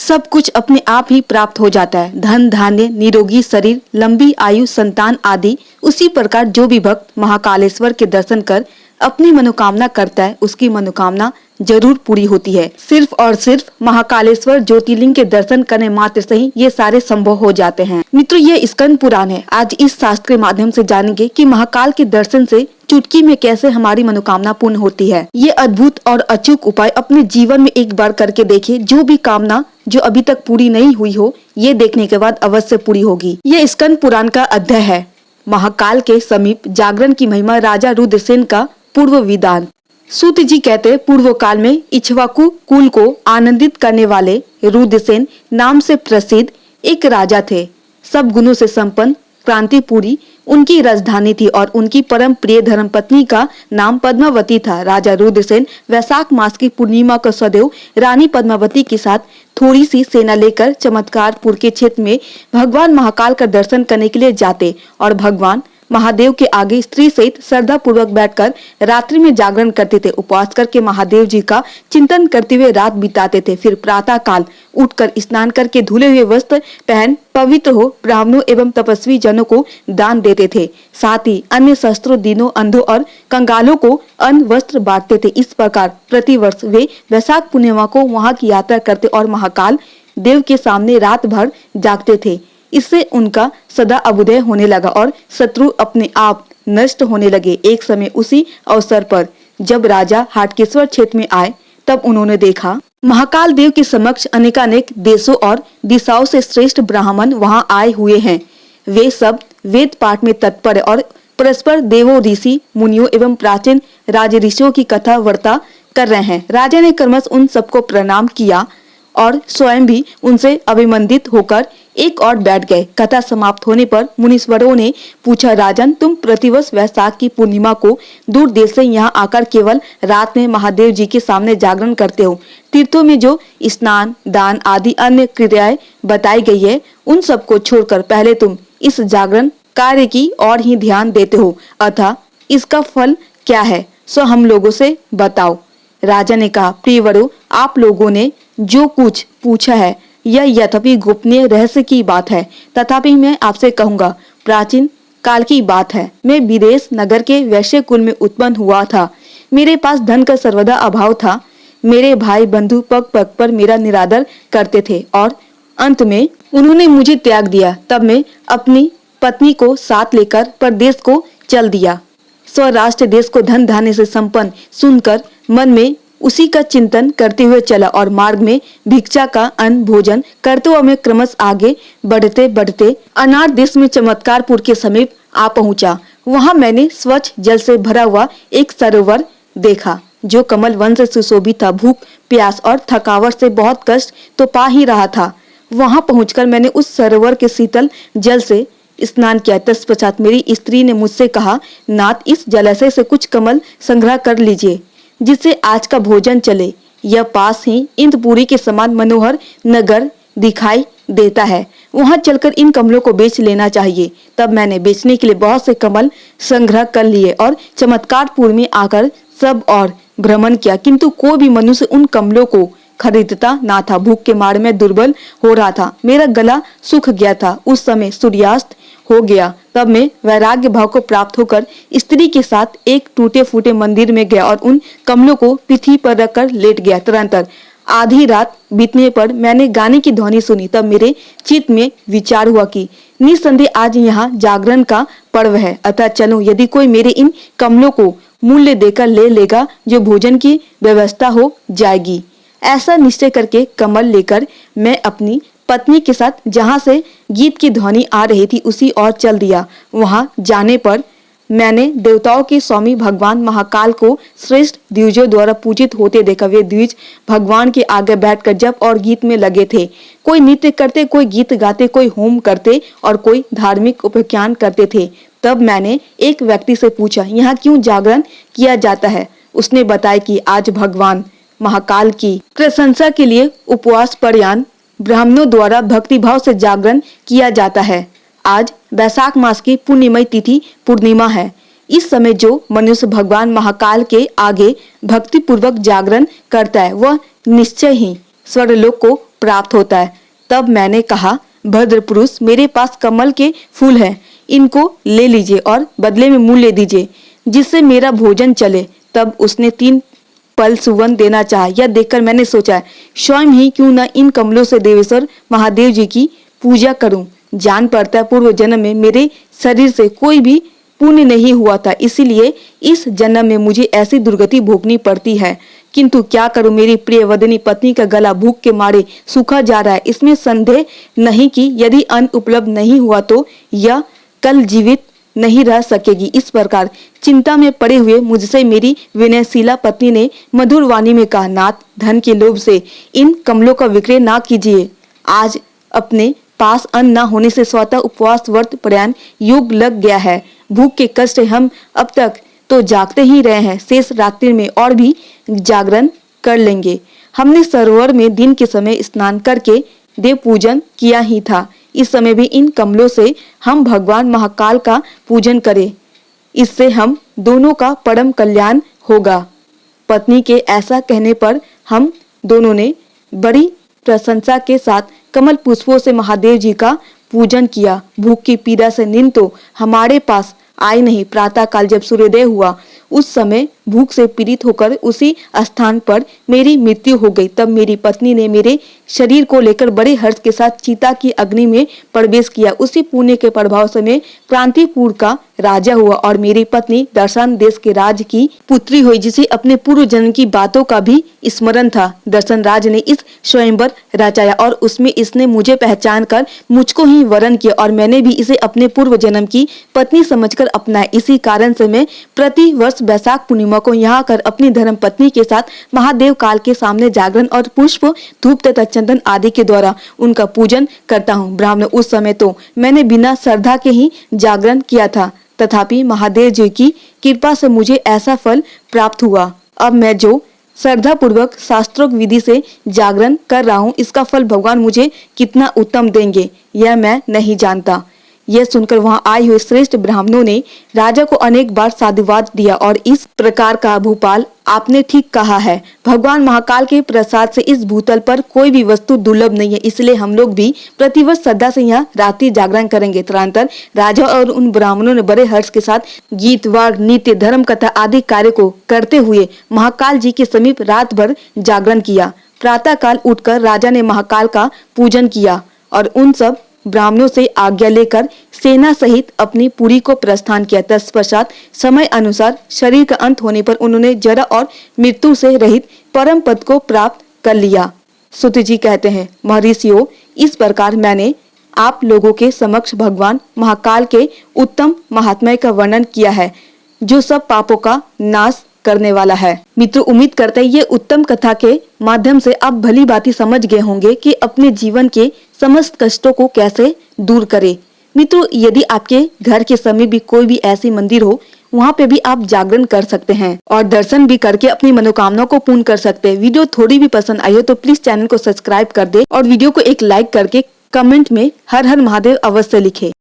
सब कुछ अपने आप ही प्राप्त हो जाता है। धन, धान्य, निरोगी शरीर, लंबी आयु, संतान आदि। उसी प्रकार जो भी भक्त महाकालेश्वर के दर्शन कर अपनी मनोकामना करता है, उसकी मनोकामना जरूर पूरी होती है। सिर्फ और सिर्फ महाकालेश्वर ज्योतिर्लिंग के दर्शन करने मात्र से ही ये सारे संभव हो जाते हैं। मित्रों, ये स्कंद पुराण है। आज इस शास्त्र के माध्यम से जानेंगे कि महाकाल के दर्शन से चुटकी में कैसे हमारी मनोकामना पूर्ण होती है। ये अद्भुत और अचूक उपाय अपने जीवन में एक बार करके देखें। जो भी कामना जो अभी तक पूरी नहीं हुई हो, ये देखने के बाद अवश्य पूरी होगी। ये स्कंद पुराण का अध्याय है, महाकाल के समीप जागरण की महिमा, राजा रुद्रसेन का पूर्व विधान। सूत जी कहते, पूर्व काल में इक्ष्वाकु कुल को आनंदित करने वाले रुद्रसेन नाम से प्रसिद्ध एक राजा थे। सब गुणों से संपन्न, क्रांतिपुरी उनकी राजधानी थी और उनकी परम प्रिय धर्मपत्नी का नाम पद्मावती था। राजा रुद्रसेन वैशाख मास की पूर्णिमा को सदैव रानी पद्मावती के साथ थोड़ी सी सेना लेकर चमत्कारपुर के क्षेत्र में भगवान महाकाल का दर्शन करने के लिए जाते और भगवान महादेव के आगे स्त्री सहित श्रद्धा पूर्वक बैठकर रात्रि में जागरण करते थे। उपवास करके महादेव जी का चिंतन करते हुए रात बिताते थे। फिर प्रातः काल उठकर स्नान करके धुले हुए वस्त्र पहन पवित्र हो ब्राह्मणों एवं तपस्वी जनों को दान देते थे। साथ ही अन्य शस्त्रों, दीनों, अंधों और कंगालों को अन्न वस्त्र बांटते थे। इस प्रकार प्रतिवर्ष वे वैशाख पूर्णिमा को वहां की यात्रा करते और महाकाल देव के सामने रात भर जागते थे। इससे उनका सदा अभ्युदय होने लगा और शत्रु अपने आप नष्ट होने लगे। एक समय उसी अवसर पर जब राजा हाटकेश्वर क्षेत्र में आए, तब उन्होंने देखा महाकाल देव के समक्ष अनेकानेक देशों और दिशाओं से श्रेष्ठ ब्राह्मण वहां आए हुए हैं। वे सब वेद पाठ में तत्पर और परस्पर देवों, ऋषि, मुनियों एवं प्राचीन राज ऋषियों की कथा वार्ता कर रहे हैं। राजा ने क्रमश उन सबको प्रणाम किया और स्वयं भी उनसे अभिनंदित होकर एक और बैठ गए। कथा समाप्त होने पर मुनीश्वरों ने पूछा, राजन, तुम प्रतिवर्ष वैशाख की पूर्णिमा को दूर देश से यहाँ आकर केवल रात में महादेव जी के सामने जागरण करते हो। तीर्थों में जो स्नान, दान आदि अन्य क्रियाएं बताई गई है, उन सबको छोड़कर पहले तुम इस जागरण कार्य की ओर ही ध्यान देते हो, अतः इसका फल क्या है सो हम लोगों से बताओ। राजा ने कहा, प्रियवरो, आप लोगों ने जो कुछ पूछा है यह यद्यपि गोपनीय रहस्य की बात है, तथापि मैं आपसे कहूँगा, प्राचीन काल की बात है। मैं विदेश नगर के वैश्य कुल में उत्पन्न हुआ था। मेरे पास धन का सर्वदा अभाव था। मेरे भाई बंधु पग पग पर मेरा निरादर करते थे और अंत में उन्होंने मुझे त्याग दिया। तब मैं अपनी पत्नी को साथ लेकर परदेश को चल दिया। स्वराष्ट्र देश को धन धान्य से संपन्न सुनकर मन में उसी का चिंतन करते हुए चला और मार्ग में भिक्षा का अन्न भोजन करते हुए मैं क्रमश आगे बढ़ते बढ़ते अनार देश में चमत्कारपुर के समीप आ पहुंचा। वहां मैंने स्वच्छ जल से भरा हुआ एक सरोवर देखा जो कमल वन से सुशोभित था। भूख, प्यास और थकावट से बहुत कष्ट तो पा ही रहा था। वहां पहुंचकर मैंने उस सरोवर के शीतल जल से स्नान किया। तत्पश्चात मेरी स्त्री ने मुझसे कहा, नाथ, इस जलाशय से कुछ कमल संग्रह कर लीजिए जिससे आज का भोजन चले। यह पास ही इंद्रपुरी के समान मनोहर नगर दिखाई देता है, वहां चलकर इन कमलों को बेच लेना चाहिए। तब मैंने बेचने के लिए बहुत से कमल संग्रह कर लिए और चमत्कारपुर में आकर सब और भ्रमण किया, किंतु कोई भी मनुष्य उन कमलों को खरीदता ना था। भूख के मारे में दुर्बल हो रहा था, मेरा गला सूख गया था। उस समय सूर्यास्त हो गया। तब मैं वैराग्य भाव को प्राप्त होकर स्त्री के साथ एक टूटे फूटे मंदिर में गया और उन कमलों को पृथ्वी पर रखकर लेट गया। तुरंत आधी रात बीतने पर मैंने गाने की ध्वनि सुनी। तब मेरे चित्त में विचार हुआ कि निस्संदेह आज यहाँ जागरण का पर्व है, अतः चलो, यदि कोई मेरे इन कमलों को मूल्य देकर ले लेगा जो भोजन की व्यवस्था हो जाएगी। ऐसा निश्चय करके कमल लेकर मैं अपनी पत्नी के साथ जहां से गीत की ध्वनि आ रही थी उसी ओर चल दिया। वहां जाने पर मैंने देवताओं के स्वामी भगवान महाकाल को श्रेष्ठ द्विजों द्वारा पूजित होते देखा। वे द्विज भगवान के आगे बैठकर जप और गीत में लगे थे। कोई नृत्य करते, कोई गीत गाते, कोई होम करते और कोई धार्मिक उपाख्यान करते थे। तब मैंने एक व्यक्ति से पूछा, यहाँ क्यों जागरण किया जाता है? उसने बताया कि आज भगवान महाकाल की प्रशंसा के लिए उपवास पर्यान ब्राह्मणों द्वारा भक्तिभाव से जागरण किया जाता है। आज वैशाख मास की पूर्णिमा तिथि पूर्णिमा है। इस समय जो मनुष्य भगवान महाकाल के आगे भक्ति पूर्वक जागरण करता है वह निश्चय ही स्वर्गलोक को प्राप्त होता है। तब मैंने कहा, भद्र पुरुष, मेरे पास कमल के फूल हैं, इनको ले लीजिए और बदले में मूल्य दीजिए जिससे मेरा भोजन चले। तब उसने 3 पल सुवन देना चाहा। यह देखकर मैंने सोचा, स्वयं ही क्यों न इन कमलों से देवेश्वर महादेव जी की पूजा करूं। जान पड़ता है पूर्व जन्म में मेरे शरीर से कोई भी पुण्य नहीं हुआ था, इसीलिए इस जन्म में मुझे ऐसी दुर्गति भोगनी पड़ती है। किंतु क्या करूं, मेरी प्रिय वदनी पत्नी का गला भूख के मारे सूखा जा रहा है। इसमें संदेह नहीं कि यदि अन्न उपलब्ध नहीं हुआ तो यह कल जीवित नहीं रह सकेगी। इस प्रकार चिंता में पड़े हुए मुझसे मेरी विनयशीला पत्नी ने मधुर वाणी में कहा, नाथ, धन के लोभ से इन कमलों का विक्रय ना कीजिए। आज अपने पास अन्न न होने से स्वतः उपवास व्रत प्रयाण योग लग गया है। भूख के कष्ट से हम अब तक तो जागते ही रहे हैं, शेष रात्रि में और भी जागरण कर लेंगे। हमने सरोवर में दिन के समय स्नान करके देव पूजन किया ही था। इस समय भी इन कमलों से हम भगवान महाकाल का पूजन करें, इससे हम दोनों का परम कल्याण होगा। पत्नी के ऐसा कहने पर हम दोनों ने बड़ी प्रशंसा के साथ कमल पुष्पों से महादेव जी का पूजन किया। भूख की पीड़ा से नींद तो हमारे पास आई नहीं। प्रातः काल जब सूर्योदय हुआ उस समय भूख से पीड़ित होकर उसी स्थान पर मेरी मृत्यु हो गई। तब मेरी पत्नी ने मेरे शरीर को लेकर बड़े हर्ष के साथ चिता की अग्नि में प्रवेश किया। उसी पुण्य के प्रभाव से मैं प्रांतिपुर का राजा हुआ और मेरी पत्नी दर्शन देश के राज की पुत्री हुई, जिसे अपने पूर्व जन्म की बातों का भी स्मरण था। दर्शन राज ने इस स्वयंवर रचाया और उसमें इसने मुझे पहचान कर मुझको ही वरण किया और मैंने भी इसे अपने पूर्व जन्म की पत्नी समझकर अपनाया। इसी कारण से मैं प्रति वर्ष वैशाख पूर्णिमा को यहाँ कर अपनी धर्म पत्नी के साथ महादेव काल के सामने जागरण और पुष्प, धूप तथा चंदन आदि के द्वारा उनका पूजन करता हूँ। ब्राह्मण, उस समय तो मैंने बिना श्रद्धा के ही जागरण किया था, तथापि महादेव जी की कृपा से मुझे ऐसा फल प्राप्त हुआ। अब मैं जो श्रद्धा पूर्वक शास्त्रोक्त विधि से जागरण कर रहा हूँ, इसका फल भगवान मुझे कितना उत्तम देंगे यह मैं नहीं जानता। यह सुनकर वहां आए हुए श्रेष्ठ ब्राह्मणों ने राजा को अनेक बार साधुवाद दिया और इस प्रकार का, भूपाल, आपने ठीक कहा है। भगवान महाकाल के प्रसाद से इस भूतल पर कोई भी वस्तु दुर्लभ नहीं है, इसलिए हम लोग भी प्रतिवर्ष श्रद्धा से यहाँ रात्रि जागरण करेंगे। तदनंतर राजा और उन ब्राह्मणों ने बड़े हर्ष के साथ गीत, वार, नृत्य, धर्म कथा आदि कार्य को करते हुए महाकाल जी के समीप रात भर जागरण किया। प्रातः काल उठकर राजा ने महाकाल का पूजन किया और उन सब ब्राह्मणों से आज्ञा लेकर सेना सहित अपनी पुरी को प्रस्थान किया। तत्पश्चात समय अनुसार शरीर का अंत होने पर उन्होंने जरा और मृत्यु से रहित परम पद को प्राप्त कर लिया। सुत जी कहते हैं, महर्षियों, इस प्रकार मैंने आप लोगों के समक्ष भगवान महाकाल के उत्तम महात्म्य का वर्णन किया है, जो सब पापों का नाश करने वाला है। मित्रों, उम्मीद करते हैं ये उत्तम कथा के माध्यम से आप भली भांति समझ गए होंगे कि अपने जीवन के समस्त कष्टों को कैसे दूर करें। मित्रों, यदि आपके घर के समीप भी कोई भी ऐसी मंदिर हो, वहाँ पे भी आप जागरण कर सकते हैं और दर्शन भी करके अपनी मनोकामनाओं को पूर्ण कर सकते हैं। वीडियो थोड़ी भी पसंद आई हो तो प्लीज चैनल को सब्सक्राइब कर दे और वीडियो को एक लाइक करके कमेंट में हर हर महादेव अवश्य लिखे।